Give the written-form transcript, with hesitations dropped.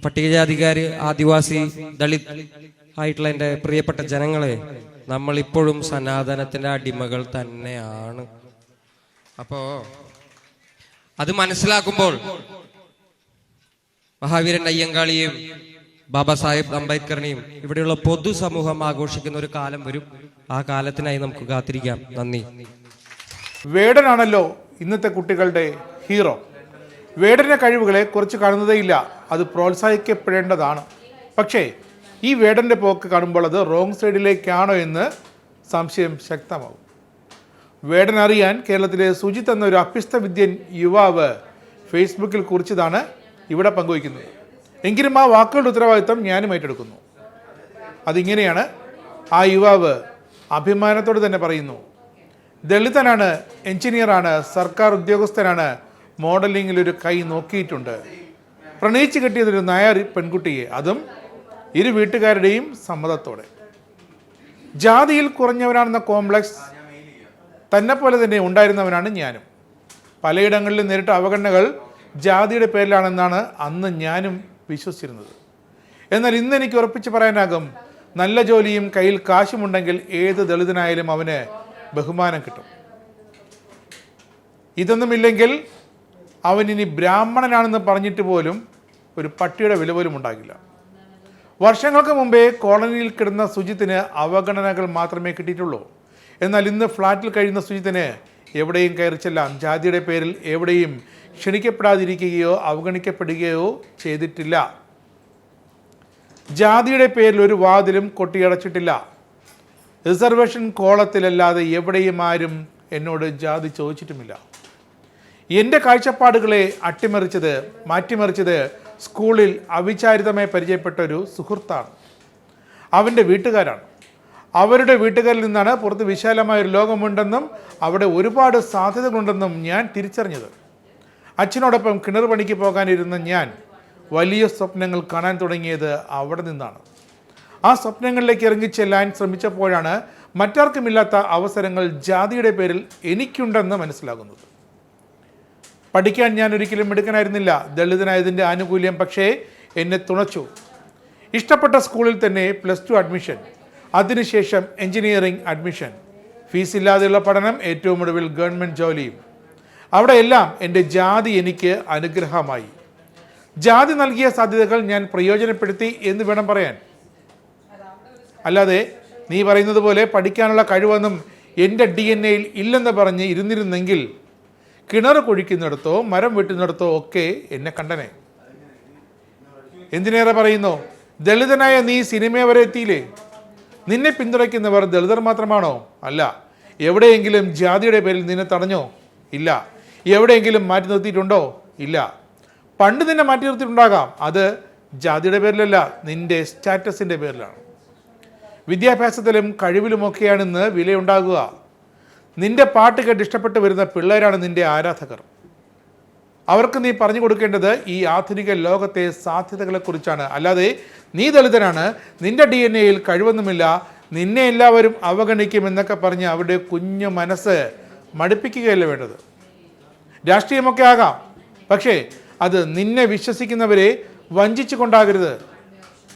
പട്ടികജാതിക്കാര്, ആദിവാസി, ദളിത് ആയിട്ടുള്ള എൻ്റെ പ്രിയപ്പെട്ട ജനങ്ങളെ, നമ്മൾ ഇപ്പോഴും സനാതനത്തിന്റെ അടിമകൾ തന്നെയാണ്. അപ്പോ അത് മനസ്സിലാക്കുമ്പോൾ മഹാവീരൻ അയ്യങ്കാളിയെയും ബാബാ സാഹിബ് അംബേദ്കറിനെയും ഇവിടെയുള്ള പൊതുസമൂഹം ആഘോഷിക്കുന്ന ഒരു കാലം വരും. ആ കാലത്തിനായി നമുക്ക് കാത്തിരിക്കാം. നന്ദി. വേടനാണല്ലോ ഇന്നത്തെ കുട്ടികളുടെ ഹീറോ. വേടന്റെ കഴിവുകളെ കുറിച്ച് കാണുന്നതേയില്ല, അത് പ്രോത്സാഹിക്കപ്പെടേണ്ടതാണ്. പക്ഷേ ഈ വേടന്റെ പോക്ക് കാണുമ്പോൾ അത് റോങ് സൈഡിലേക്കാണോ എന്ന് സംശയം ശക്തമാവും. വേടൻ അറിയാൻ കേരളത്തിലെ സുജിത്ത് എന്ന ഒരു അഭ്യസ്ത വിദ്യൻ യുവാവ് ഫേസ്ബുക്കിൽ കുറിച്ചതാണ് ഇവിടെ പങ്കുവയ്ക്കുന്നത്. എങ്കിലും ആ വാക്കുകളുടെ ഉത്തരവാദിത്വം ഞാനും ഏറ്റെടുക്കുന്നു. അതിങ്ങനെയാണ്. ആ യുവാവ് അഭിമാനത്തോട് തന്നെ പറയുന്നു: ദളിതനാണ്, എഞ്ചിനീയറാണ്, സർക്കാർ ഉദ്യോഗസ്ഥനാണ്, മോഡലിങ്ങിലൊരു കൈ നോക്കിയിട്ടുണ്ട്, പ്രണയിച്ച് കെട്ടിയതൊരു നായർ പെൺകുട്ടിയെ, അതും ഇരു വീട്ടുകാരുടെയും സമ്മതത്തോടെ. ജാതിയിൽ കുറഞ്ഞവനാണെന്ന കോംപ്ലക്സ് തന്നെ പോലെ തന്നെ ഉണ്ടായിരുന്നവനാണ് ഞാനും. പലയിടങ്ങളിലും നേരിട്ട അവഗണനകൾ ജാതിയുടെ പേരിലാണെന്നാണ് അന്ന് ഞാനും വിശ്വസിച്ചിരുന്നത്. എന്നാൽ ഇന്ന് എനിക്ക് ഉറപ്പിച്ച് പറയാനാകും, നല്ല ജോലിയും കയ്യിൽ കാശുമുണ്ടെങ്കിൽ ഏത് ദളിതനായാലും അവന് ബഹുമാനം കിട്ടും. ഇതൊന്നുമില്ലെങ്കിൽ അവൻ ഇനി ബ്രാഹ്മണനാണെന്ന് പറഞ്ഞിട്ട് പോലും ഒരു പട്ടിയുടെ വില പോലും ഉണ്ടാകില്ല. വർഷങ്ങൾക്ക് മുമ്പേ കോളനിയിൽ കിടന്ന സുജിത്തിന് അവഗണനകൾ മാത്രമേ കിട്ടിയിട്ടുള്ളൂ. എന്നാൽ ഇന്ന് ഫ്ലാറ്റിൽ കഴിയുന്ന സുജിത്തിന് എവിടെയും കയറി ചെല്ലാം. ജാതിയുടെ പേരിൽ എവിടെയും ക്ഷണിക്കപ്പെടാതിരിക്കുകയോ അവഗണിക്കപ്പെടുകയോ ചെയ്തിട്ടില്ല. ജാതിയുടെ പേരിൽ ഒരു വാതിലും കൊട്ടിയടച്ചിട്ടില്ല. റിസർവേഷൻ കോളത്തിലല്ലാതെ എവിടെയും ആരും എന്നോട് ജാതി ചോദിച്ചിട്ടുമില്ല. എൻ്റെ കാഴ്ചപ്പാടുകളെ മാറ്റിമറിച്ചത് സ്കൂളിൽ അവിചാരിതമായി പരിചയപ്പെട്ട ഒരു സുഹൃത്താണ്. അവൻ്റെ വീട്ടുകാരാണ്. അവരുടെ വീട്ടുകാരിൽ നിന്നാണ് പുറത്ത് വിശാലമായൊരു ലോകമുണ്ടെന്നും അവിടെ ഒരുപാട് സാധ്യതകളുണ്ടെന്നും ഞാൻ തിരിച്ചറിഞ്ഞത്. അച്ഛനോടൊപ്പം കിണർ പണിക്ക് പോകാനിരുന്ന ഞാൻ വലിയ സ്വപ്നങ്ങൾ കാണാൻ തുടങ്ങിയത് അവിടെ നിന്നാണ്. ആ സ്വപ്നങ്ങളിലേക്ക് ഇറങ്ങിച്ചെല്ലാൻ ശ്രമിച്ചപ്പോഴാണ് മറ്റാർക്കുമില്ലാത്ത അവസരങ്ങൾ ജാതിയുടെ പേരിൽ എനിക്കുണ്ടെന്ന് മനസ്സിലാകുന്നത്. പഠിക്കാൻ ഞാൻ ഒരിക്കലും മിടുക്കനായിരുന്നില്ല. ദളിതനായതിൻ്റെ ആനുകൂല്യം പക്ഷേ എന്നെ തുണച്ചു. ഇഷ്ടപ്പെട്ട സ്കൂളിൽ തന്നെ +2 അഡ്മിഷൻ, അതിനുശേഷം എഞ്ചിനീയറിംഗ് അഡ്മിഷൻ, ഫീസില്ലാതെയുള്ള പഠനം, ഏറ്റവും ഒടുവിൽ ഗവൺമെൻറ് ജോലിയും. അവിടെയെല്ലാം എൻ്റെ ജാതി എനിക്ക് അനുഗ്രഹമായി. ജാതി നൽകിയ സാധ്യതകൾ ഞാൻ പ്രയോജനപ്പെടുത്തി എന്ന് വേണം പറയാൻ. അല്ലാതെ നീ പറയുന്നത് പോലെ പഠിക്കാനുള്ള കഴിവൊന്നും എൻ്റെ DNA-യിൽ ഇല്ലെന്ന് പറഞ്ഞ് ഇരുന്നിരുന്നെങ്കിൽ കിണർ കുഴിക്കുന്നിടത്തോ മരം വെട്ടുന്നിടത്തോ ഒക്കെ എന്നെ കണ്ടനെ. എന്തിനേറെ പറയുന്നു, ദളിതനായ നീ സിനിമ വരെ എത്തിയില്ലേ? നിന്നെ പിന്തുണയ്ക്കുന്നവർ ദളിതർ മാത്രമാണോ? അല്ല. എവിടെയെങ്കിലും ജാതിയുടെ പേരിൽ നിന്നെ തടഞ്ഞോ? ഇല്ല. എവിടെയെങ്കിലും മാറ്റി നിർത്തിയിട്ടുണ്ടോ? ഇല്ല. പണ്ട് നിന്നെ മാറ്റി നിർത്തിയിട്ടുണ്ടാകാം. അത് ജാതിയുടെ പേരിലല്ല, നിന്റെ സ്റ്റാറ്റസിൻ്റെ പേരിലാണ്. വിദ്യാഭ്യാസത്തിലും കഴിവിലുമൊക്കെയാണിന്ന് വിലയുണ്ടാകുക. നിന്റെ പാട്ട് കേട്ട് ഇഷ്ടപ്പെട്ട് വരുന്ന പിള്ളേരാണ് നിന്റെ ആരാധകർ. അവർക്ക് നീ പറഞ്ഞു കൊടുക്കേണ്ടത് ഈ ആധുനിക ലോകത്തെ സാധ്യതകളെക്കുറിച്ചാണ്. അല്ലാതെ നീ ദളിതനാണ്, നിന്റെ DNA-യിൽ കഴിവൊന്നുമില്ല, നിന്നെ എല്ലാവരും അവഗണിക്കുമെന്നൊക്കെ പറഞ്ഞ് അവരുടെ കുഞ്ഞു മനസ്സ് മടുപ്പിക്കുകയല്ല വേണ്ടത്. രാഷ്ട്രീയമൊക്കെ ആകാം, പക്ഷേ അത് നിന്നെ വിശ്വസിക്കുന്നവരെ വഞ്ചിച്ചു കൊണ്ടാകരുത്.